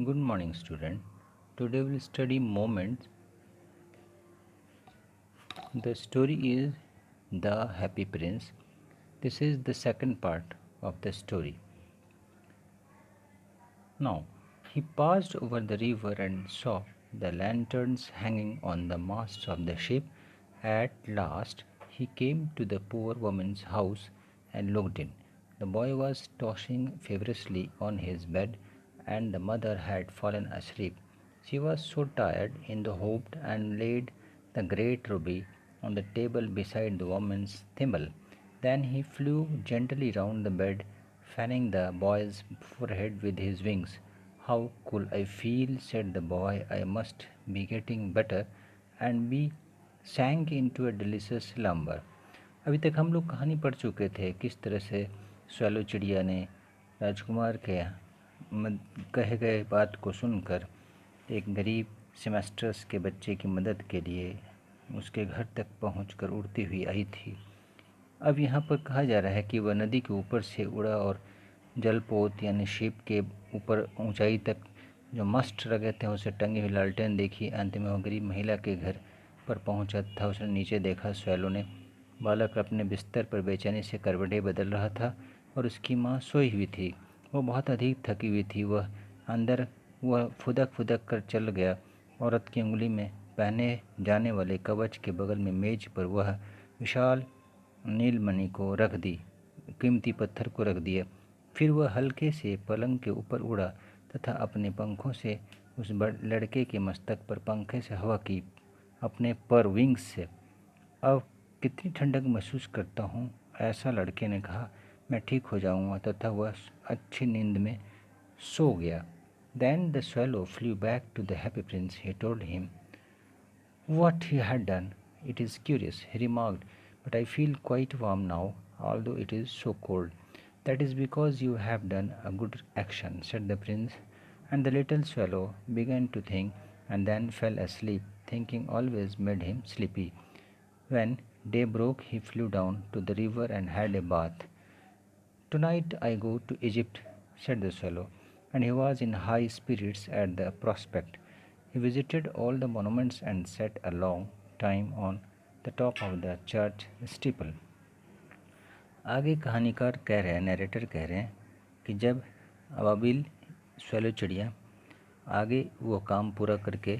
Good morning, student. Today we'll study moments. The story is The Happy Prince. This is the second part of the story. Now, he passed over the river and saw the lanterns hanging on the masts of the ship. At last, he came to the poor woman's house and looked in. The boy was tossing feverishly on his bed, and the mother had fallen asleep. She was so tired in the hope and laid the great ruby on the table beside the woman's thimble. Then he flew gently round the bed, fanning the boy's forehead with his wings. How cool I feel, said the boy. I must be getting better. And we sank into a delicious slumber. अभी तक हम लोग कहानी पढ़ चुके थे किस तरह से स्वैलो चिड़िया ने राजकुमार के कहे गए बात को सुनकर एक गरीब सेमेस्टर्स के बच्चे की मदद के लिए उसके घर तक पहुंचकर उड़ती हुई आई थी। अब यहाँ पर कहा जा रहा है कि वह नदी के ऊपर से उड़ा और जलपोत यानी शिप के ऊपर ऊंचाई तक जो मस्ट लगे थे उसे टंगी हुई लालटेन देखी। अंत में वह गरीब महिला के घर पर पहुंचा था। उसने नीचे देखा, स्वैलो ने बालक अपने बिस्तर पर बेचैनी से करवटें बदल रहा था और उसकी माँ सोई हुई थी। वह बहुत अधिक थकी हुई थी। वह फुदक फुदक कर चल गया। औरत की उंगली में पहने जाने वाले कवच के बगल में मेज पर वह विशाल नीलमणि को रख दी, कीमती पत्थर को रख दिया। फिर वह हल्के से पलंग के ऊपर उड़ा तथा अपने पंखों से उस लड़के के मस्तक पर पंखे से हवा की, अपने पर विंग्स से। अब कितनी ठंडक महसूस करता हूँ, ऐसा लड़के ने कहा। मैं ठीक हो जाऊँगा। तथा वह अच्छी नींद में सो गया। Then the swallow flew back to the happy prince. He told him what he had done. It is curious, he remarked, but I feel quite warm now, although it is so cold. That is because you have done a good action, said the prince. And the little swallow began to think and then fell asleep. Thinking always made him sleepy. When day broke, he flew down to the river and had a bath. Tonight I go to Egypt, said the swallow, and he was in high spirits at the prospect. He visited all the monuments and sat a long time on the top of the church steeple. आगे कहानीकार कह रहे हैं, narrator कह रहे हैं कि जब अबाबिल स्वैलो चिड़िया आगे वो काम पूरा करके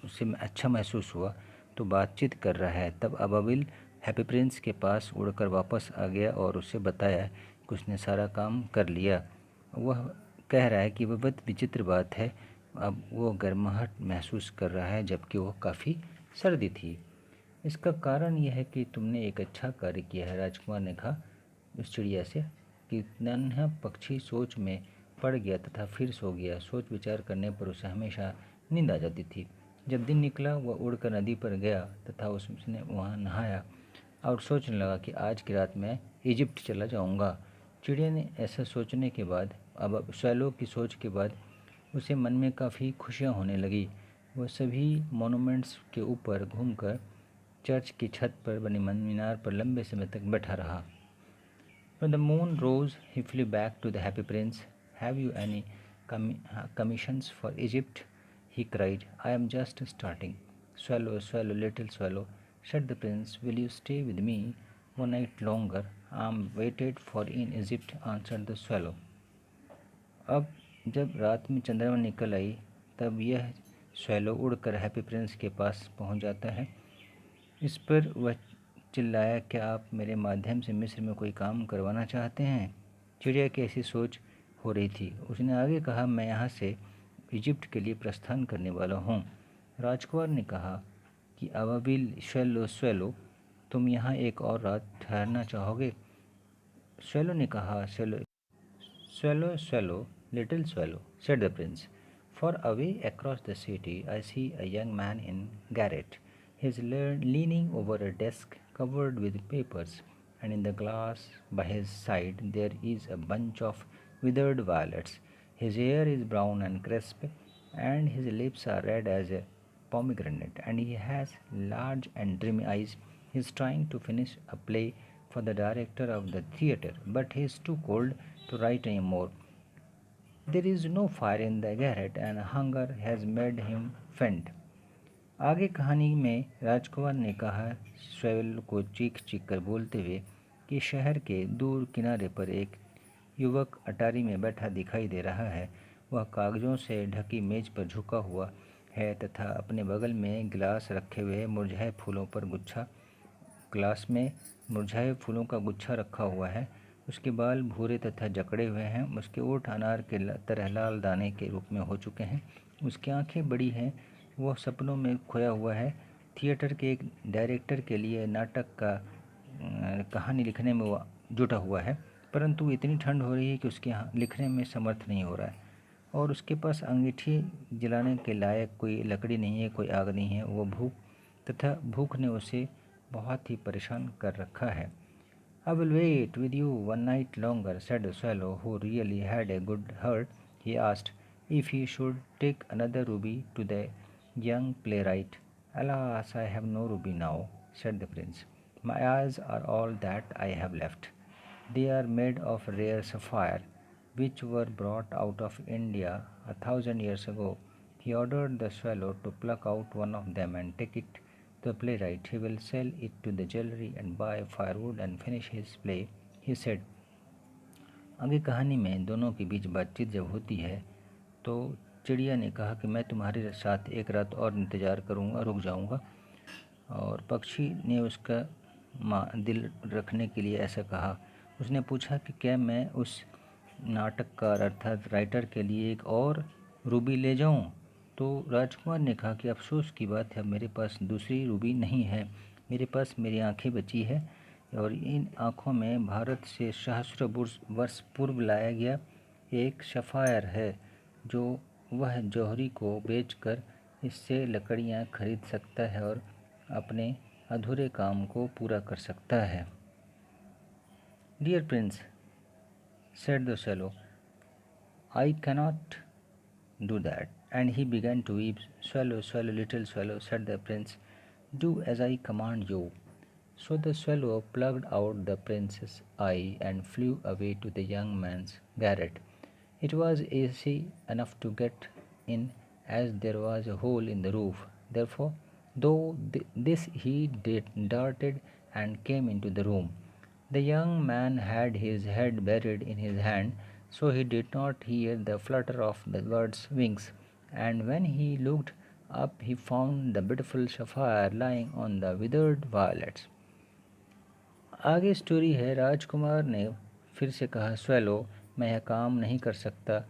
उसे अच्छा महसूस हुआ तो बातचीत कर रहा है, तब अबाबिल हैप्पी प्रिंस के पास उड़कर वापस आ गया और उसे बताया कि उसने सारा काम कर लिया। वह कह रहा है कि वह बहुत विचित्र बात है, अब वो गर्माहट महसूस कर रहा है जबकि वो काफ़ी सर्दी थी। इसका कारण यह है कि तुमने एक अच्छा कार्य किया है, राजकुमार ने कहा उस चिड़िया से। कि नन्हा पक्षी सोच में पड़ गया तथा फिर सो गया। सोच विचार करने पर उसे हमेशा नींद आ जाती थी। जब दिन निकला वह उड़कर नदी पर गया तथा उसने वहाँ नहाया और सोचने लगा कि आज की रात मैं इजिप्ट चला जाऊँगा। चिड़िया ने ऐसा सोचने के बाद, अब स्वैलो की सोच के बाद उसे मन में काफ़ी खुशियाँ होने लगी। वह सभी मोनूमेंट्स के ऊपर घूमकर चर्च की छत पर बने मीनार पर लंबे समय तक बैठा रहा। When the moon rose, he flew back to the happy prince. Have you any commissions for Egypt? He cried. I am just starting. Swallow, swallow, little swallow, said the prince. Will you stay with me one night longer? I am waited for in Egypt, answered the swallow. अब जब रात में चंद्रमा निकल आई तब यह swallow उड़कर happy Prince के पास पहुंच जाता है। इस पर वह चिल्लाया, क्या आप मेरे माध्यम से मिस्र में कोई काम करवाना चाहते हैं? चिड़िया की ऐसी सोच हो रही थी। उसने आगे कहा, मैं यहाँ से इजिप्ट के लिए प्रस्थान करने वाला हूँ। राजकुमार ने कहा कि अबाबिल स्वैलो स्वैलो, तुम यहाँ एक और रात ठहरना चाहोगे? स्वैलो ने कहा, Swallow, swallow, little swallow, said the prince. Far away across the city, I see a young man in garret. He is leaning over a desk covered with papers, and in the glass by his side there is a bunch of withered violets. His hair is brown and crisp, and his lips are red as a pomegranate, and he has large and dreamy eyes. He is trying to finish a play for the director of the theater, but he is too cold to write any more. There is no fire in the garret and hunger has made him faint. आगे कहानी में राजकुमार ने कहा swell को चीख चीख कर बोलते हुए कि शहर के दूर किनारे पर एक युवक अटारी में बैठा दिखाई दे रहा है। वह कागजों से ढकी मेज पर झुका हुआ है तथा अपने बगल में गिलास रखे हुए ग्लास में मुरझाए फूलों का गुच्छा रखा हुआ है। उसके बाल भूरे तथा जकड़े हुए हैं। उसके ओठ अनार के तरह लाल दाने के रूप में हो चुके हैं। उसकी आंखें बड़ी हैं। वह सपनों में खोया हुआ है। थिएटर के एक डायरेक्टर के लिए नाटक का कहानी लिखने में वह जुटा हुआ है, परंतु इतनी ठंड हो रही है कि उसके लिखने में समर्थ नहीं हो रहा है और उसके पास अंगीठी जलाने के लायक कोई लकड़ी नहीं है, कोई आग नहीं है। वो भूख ने उसे बहुत ही परेशान कर रखा है। I will wait with you one night longer, said the swallow, who really had a good heart. He asked if he should take another ruby to the young playwright. Alas, I have no ruby now, said the prince. My eyes are all that I have left. They are made of rare sapphire, which were brought out of India 1,000 years ago. He ordered the swallow to pluck out one of them and take it to the playwright. He will sell it to the jewelry and buy firewood and finish his play, he said. आगे कहानी में दोनों के बीच बातचीत जब होती है तो चिड़िया ने कहा कि मैं तुम्हारे साथ एक रात और इंतज़ार करूँगा, रुक जाऊँगा। और पक्षी ने उसका दिल रखने के लिए ऐसा कहा। उसने पूछा कि क्या मैं उस नाटककार अर्थात राइटर के लिए एक और रूबी ले जाऊं? तो राजकुमार ने कहा कि अफसोस की बात है, मेरे पास दूसरी रूबी नहीं है। मेरे पास मेरी आंखें बची है और इन आँखों में भारत से सहस्र वर्ष पूर्व लाया गया एक सफ़ायर है जो वह जौहरी को बेचकर इससे लकड़ियाँ खरीद सकता है और अपने अधूरे काम को पूरा कर सकता है। Dear Prince, said the swallow, I cannot do that. And he began to weep. Swallow, swallow, little swallow, said the prince, do as I command you. So the swallow plucked out the prince's eye and flew away to the young man's garret. It was easy enough to get in, as there was a hole in the roof. Therefore, though this he darted and came into the room. The young man had his head buried in his hand, so he did not hear the flutter of the bird's wings, and when he looked up he found the beautiful sapphire lying on the withered violets. आगे story है। राजकुमार ने फिर से कहा, swallow, मैं यह काम नहीं कर सकता।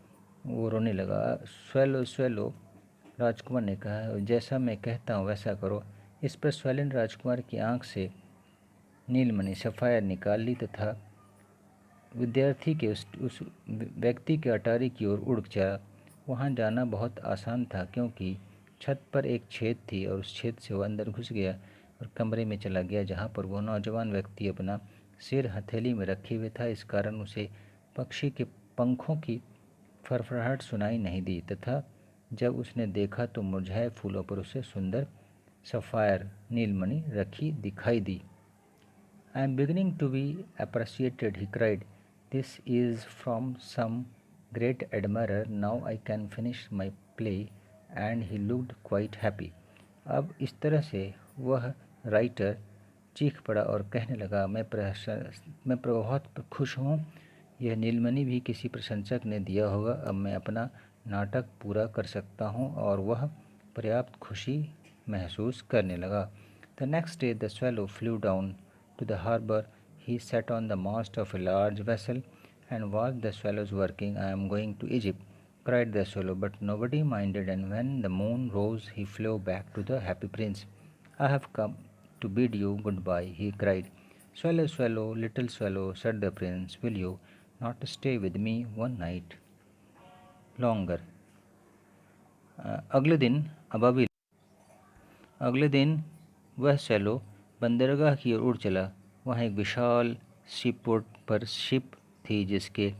वो रोने लगा। स्वेलो, स्वेलो, राजकुमार ने कहा, जैसा मैं कहता हूँ वैसा करो। इस पर स्वेलो ने राजकुमार की आंख से नीलमणि सफ़ायर निकाल ली तथा विद्यार्थी के उस व्यक्ति के अटारी की ओर उड़ चला। वहाँ जाना बहुत आसान था क्योंकि छत पर एक छेद थी और उस छेद से वह अंदर घुस गया और कमरे में चला गया जहाँ पर वह नौजवान व्यक्ति अपना सिर हथेली में रखे हुए था। इस कारण उसे पक्षी के पंखों की फड़फड़ाहट सुनाई नहीं दी तथा जब उसने देखा तो मुरझाए फूलों पर उसे सुंदर सफ़ायर नीलमणि रखी दिखाई दी। I am beginning to be appreciated, he cried. This is from some great admirer. Now I can finish my play. And he looked quite happy. अब इस तरह से वह राइटर चीख पड़ा और कहने लगा, मैं बहुत खुश हूँ। यह नीलमणि भी किसी प्रशंसक ने दिया होगा। अब मैं अपना नाटक पूरा कर सकता हूँ और वह पर्याप्त खुशी महसूस करने लगा। The next day the swallow flew down to the harbor. He sat on the mast of a large vessel and watched the swallows working. I am going to Egypt, cried the swallow, but nobody minded, and when the moon rose he flew back to the happy prince. I have come to bid you goodbye, he cried. Swallow, swallow, little swallow, said the prince, will you not stay with me one night longer? अगले दिन वह swallow बंदरगाह की ओर उड़ चला। वहाँ एक विशाल ship थी जिसके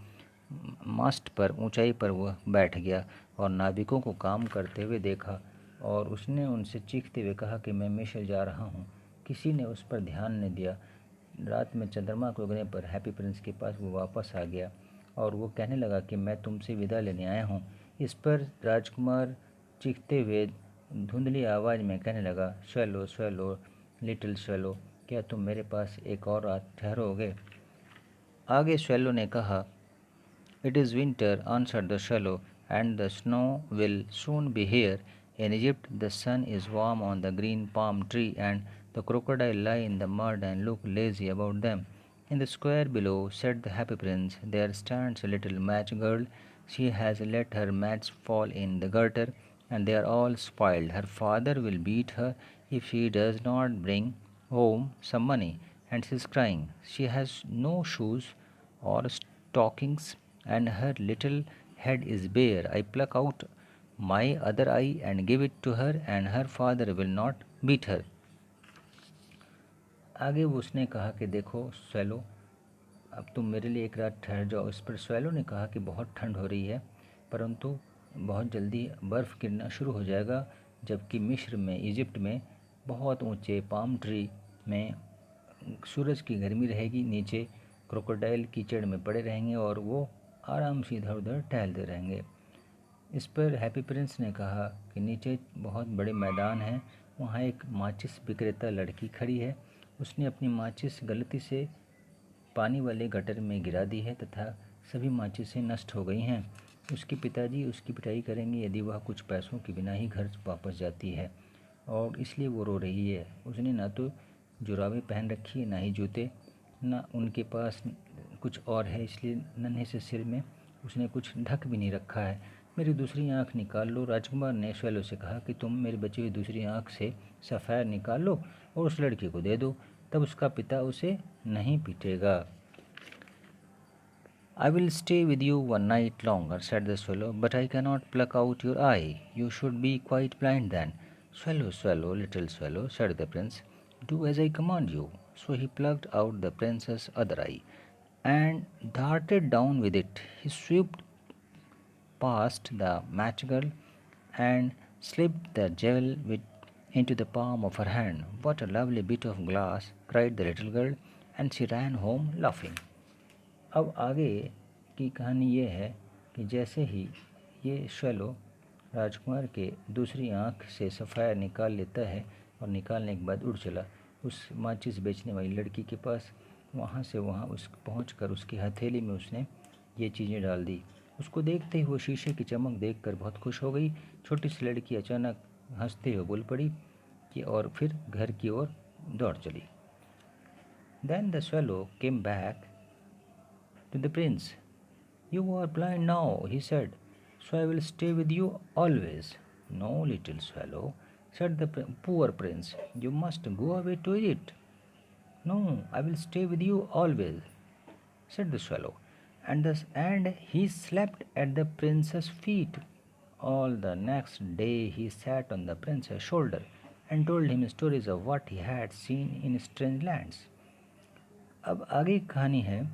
मास्ट पर ऊंचाई पर वह बैठ गया और नाविकों को काम करते हुए देखा और उसने उनसे चीखते हुए कहा कि मैं मिस्र जा रहा हूँ। किसी ने उस पर ध्यान नहीं दिया। रात में चंद्रमा के उगने पर हैप्पी प्रिंस के पास वो वापस आ गया और वो कहने लगा कि मैं तुमसे विदा लेने आया हूँ। इस पर राजकुमार चीखते हुए धुंधली आवाज़ में कहने लगा, स्वैलो स्वैलो लिटिल स्वैलो, क्या तुम मेरे पास एक और रात ठहरोगे? आगे स्वैलो ने कहा, "It is winter," answered the swallow, "and the snow will soon be here. In Egypt the sun is warm on the green palm tree, and the crocodile lie in the mud and look lazy about them. In the square below," said the happy prince, "there stands a little match girl. She has let her match fall in the gutter, and they are all spoiled. Her father will beat her if she does not bring home some money, and she is crying. She has no shoes or stockings, and her little head is bare. I pluck out my other eye and give it to her, and her father will not beat her." आगे वो उसने कहा कि देखो swallow, अब तुम मेरे लिए एक रात ठहर जाओ। इस पर स्वैलो ने कहा कि बहुत ठंड हो रही है, परंतु बहुत जल्दी बर्फ़ गिरना शुरू हो जाएगा, जबकि मिस्र में, इजिप्ट में बहुत ऊंचे पाम ट्री में सूरज की गर्मी रहेगी, नीचे क्रोकोडाइल कीचड़ में पड़े रहेंगे और वो आराम से इधर उधर टहलते रहेंगे। इस पर हैप्पी प्रिंस ने कहा कि नीचे बहुत बड़े मैदान हैं, वहाँ एक माचिस विक्रेता लड़की खड़ी है। उसने अपनी माचिस गलती से पानी वाले गटर में गिरा दी है तथा सभी माचिसें नष्ट हो गई हैं। उसके पिताजी उसकी पिटाई करेंगे यदि वह कुछ पैसों के बिना ही घर वापस जाती है, और इसलिए वो रो रही है। उसने ना तो जुराबें पहन रखी है, ना ही जूते, ना उनके पास कुछ और है, इसलिए नन्हे से सिर में उसने कुछ ढक भी नहीं रखा है। मेरी दूसरी आँख निकाल लो। राजकुमार ने स्वैलो से कहा कि तुम मेरी बची हुई दूसरी आँख से सफ़ायर निकाल लो और उस लड़की को दे दो, तब उसका पिता उसे नहीं पीटेगा। "I will stay with you one night longer," said the swallow, "but I cannot pluck out your eye. You should be quite blind then." "Swallow, swallow, little swallow," said the prince, "do as I command you." So he plucked out the prince's other eye and darted down with it. He swooped past the match girl and slipped the jewel into the palm of her hand. "What a lovely bit of glass!" cried the little girl, and she ran home laughing. अब आगे की कहानी ये है कि जैसे ही ये swallow राजकुमार के दूसरी आँख से सफ़ायर निकाल लेता है और निकालने के बाद उड़ चला उस माचिस बेचने वाली लड़की के पास। वहाँ से वहाँ पहुँच कर उसकी हथेली में उसने ये चीज़ें डाल दी। उसको देखते ही वो शीशे की चमक देखकर बहुत खुश हो गई। छोटी सी लड़की अचानक हंसते हुए बोल पड़ी कि और फिर घर की ओर दौड़ चली। Then the swallow came back to the prince. "You are blind now," he said, "so I will stay with you always." "No, little swallow," said the poor prince, "you must go away to Egypt." "No, I will stay with you always," said the swallow. And he slept at the prince's feet. All the next day he sat on the prince's shoulder and told him stories of what he had seen in strange lands. अब आगे की कहानी है,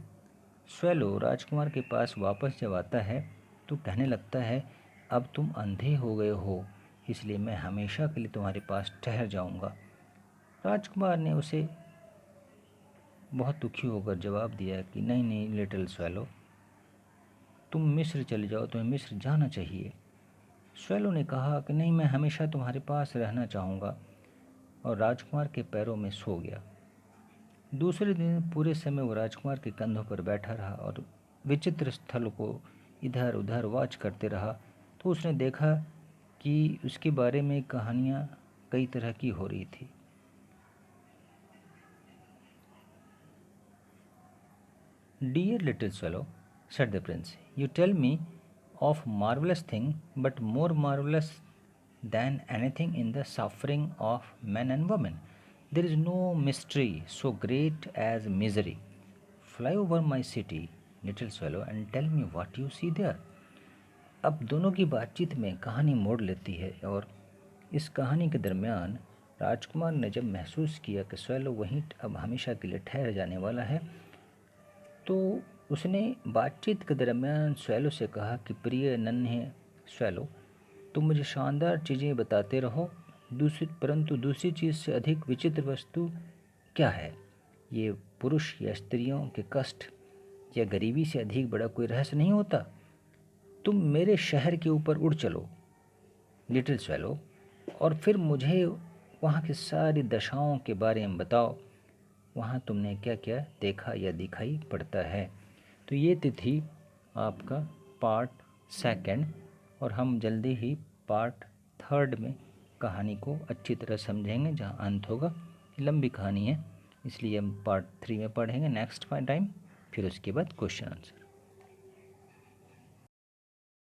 swallow राजकुमार के पास वापस जब आता है तो कहने लगता है, अब तुम अंधे हो गए हो, इसलिए मैं हमेशा के लिए तुम्हारे पास ठहर जाऊंगा। राजकुमार ने उसे बहुत दुखी होकर जवाब दिया कि नहीं नहीं लिटिल स्वैलो, तुम मिस्र चले जाओ, तुम्हें मिस्र जाना चाहिए। स्वैलो ने कहा कि नहीं, मैं हमेशा तुम्हारे पास रहना चाहूँगा, और राजकुमार के पैरों में सो गया। दूसरे दिन पूरे समय वो राजकुमार के कंधों पर बैठा रहा और विचित्र स्थल को इधर उधर वॉच करते रहा। तो उसने देखा कि उसके बारे में कहानियाँ कई तरह की हो रही थी। "Dear little swallow," said the prince, "you tell me of marvelous thing, but more marvelous than anything in the suffering of men and women. There is no mystery so great as misery. Fly over my city, little swallow, and tell me what you see there." अब दोनों की बातचीत में कहानी मोड़ लेती है, और इस कहानी के दरमियान राजकुमार ने जब महसूस किया कि स्वैलो वहीं अब हमेशा के लिए ठहर जाने वाला है, तो उसने बातचीत के दरमियान स्वैलो से कहा कि प्रिय नन्हे स्वैलो, तुम मुझे शानदार चीज़ें बताते रहो, परंतु दूसरी चीज़ से अधिक विचित्र वस्तु क्या है? ये पुरुष या स्त्रियों के कष्ट क्या गरीबी से अधिक बड़ा कोई रहस्य नहीं होता? तुम मेरे शहर के ऊपर उड़ चलो लिटिल स्वेलो, और फिर मुझे वहाँ की सारी दशाओं के बारे में बताओ। वहाँ तुमने क्या क्या देखा या दिखाई पड़ता है। तो ये थी आपका पार्ट सेकंड, और हम जल्दी ही पार्ट थर्ड में कहानी को अच्छी तरह समझेंगे, जहाँ अंत होगा। लंबी कहानी है, इसलिए हम पार्ट 3 में पढ़ेंगे नेक्स्ट टाइम, फिर उसके बाद क्वेश्चन आंसर।